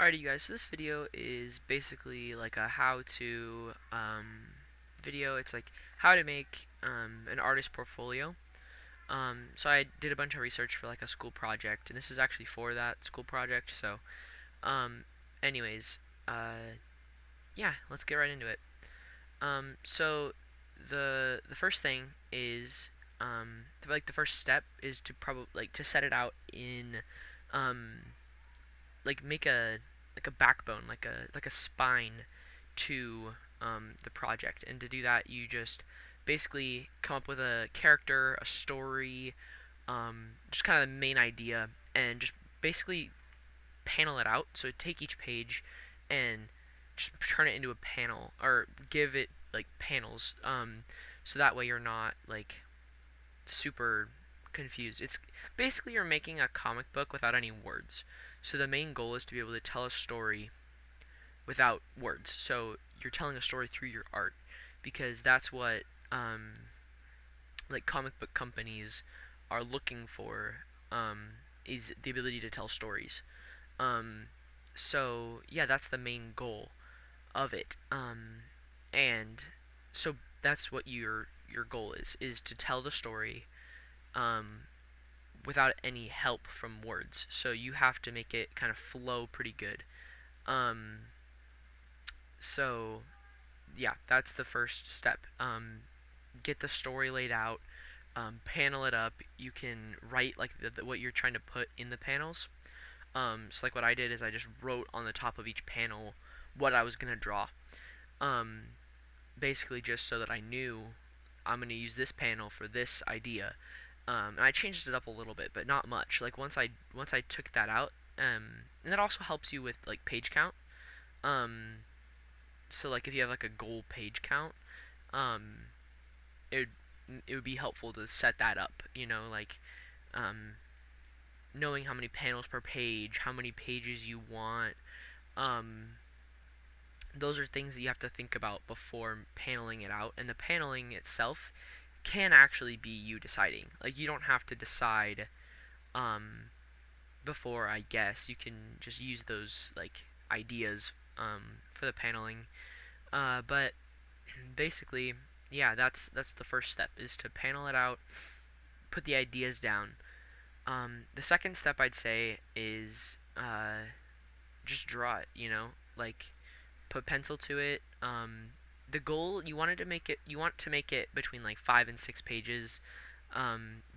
Alrighty guys, so this video is basically like a how-to video. It's like how to make an artist portfolio. So I did a bunch of research for like a school project, and this is actually for that school project. So um, anyways, yeah, let's get right into it. So the first thing is like the first step is to probably like to set it out in um, like make a backbone, like a spine to the project. And to do that, you just basically come up with a character, a story, just kind of the main idea, and just basically panel it out. So take each page and just turn it into a panel, or give it like panels, so that way you're not like super confused. It's basically you're making a comic book without any words. So the main goal is to be able to tell a story without words. So you're telling a story through your art, because that's what like comic book companies are looking for, is the ability to tell stories. Um, so yeah, that's the main goal of it. And so that's what your goal is to tell the story um, without any help from words. So you have to make it kind of flow pretty good. Um, so yeah, that's the first step. Get the story laid out, panel it up. You can write like what you're trying to put in the panels. So like what I did is I just wrote on the top of each panel what I was gonna draw. Um, Basically just so that I knew I'm gonna use this panel for this idea. And I changed it up a little bit, but not much. Like once I took that out, and that also helps you with like page count. Um, so like if you have like a goal page count, um, it it would be helpful to set that up. Like um, knowing how many panels per page, how many pages you want. Um, those are things that you have to think about before paneling it out, and the paneling itself can actually be you deciding. Like you don't have to decide um, before. I guess you can just use those like ideas for the paneling. But basically, yeah, that's the first step, is to panel it out, put the ideas down. The second step I'd say is just draw it. Like put pencil to it. The goal, you want to make it between like 5 and 6 pages.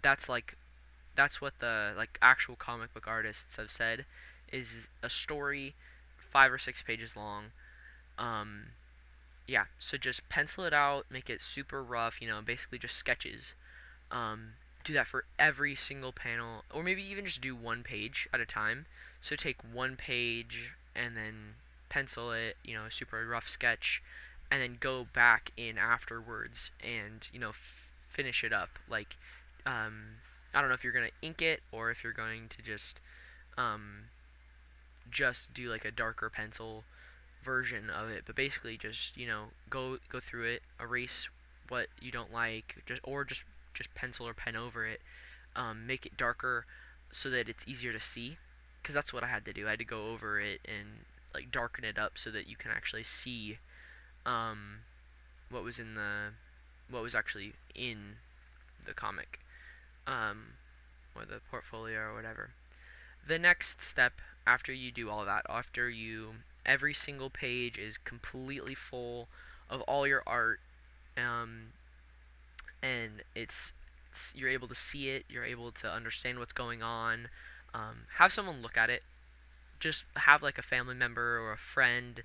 That's what the like actual comic book artists have said, is a story 5 or 6 pages long. Um, yeah, so just pencil it out, make it super rough. Basically just sketches. Um, do that for every single panel, or maybe even just do one page at a time. So take one page and then pencil it, a super rough sketch, and then go back in afterwards and finish it up. Like, I don't know if you're gonna ink it or if you're going to um, just do like a darker pencil version of it, but basically just go through it, erase what you don't like, just pencil or pen over it, make it darker so that it's easier to see, because that's what I had to do. I had to go over it and like darken it up so that you can actually see um, what was in the what was actually in the comic, um, or the portfolio or whatever. The next step after you do all that, after you every single page is completely full of all your art, um, and you're able to see it, you're able to understand what's going on. Have someone look at it. Just have like a family member or a friend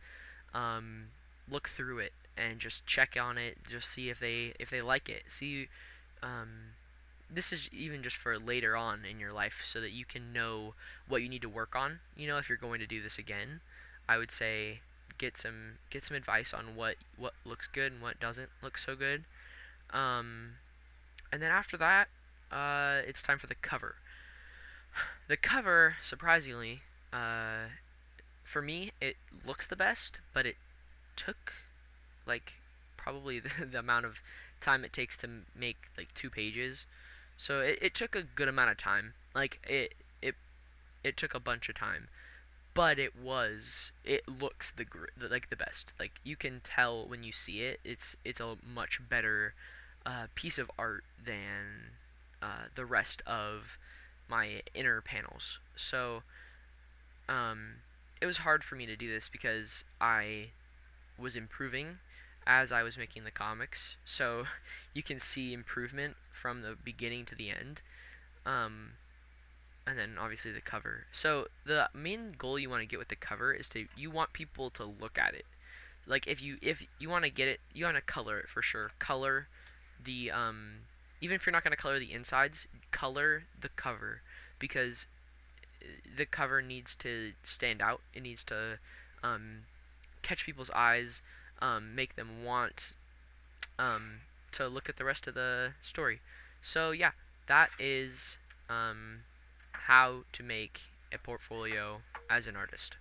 um, look through it and just check on it. Just see if they like it. See, um, this is even just for later on in your life, so that you can know what you need to work on. If you're going to do this again, I would say get some advice on what looks good and what doesn't look so good. Um, and then after that, it's time for the cover. The cover, surprisingly, for me, it looks the best, but it took like probably the amount of time it takes to make like 2 pages. So it took a good amount of time. Like it took a bunch of time. but it looks like the best. Like you can tell when you see it, it's a much better piece of art than the rest of my inner panels. So um, it was hard for me to do this because I was improving as I was making the comics. So you can see improvement from the beginning to the end. Um, and then obviously the cover. So the main goal you want to get with the cover is you want people to look at it. Like if you want to get it, you want to color it for sure. Color the even if you're not going to color the insides, color the cover because the cover needs to stand out. It needs to um, catch people's eyes, make them want um, to look at the rest of the story. So yeah, that is how to make a portfolio as an artist.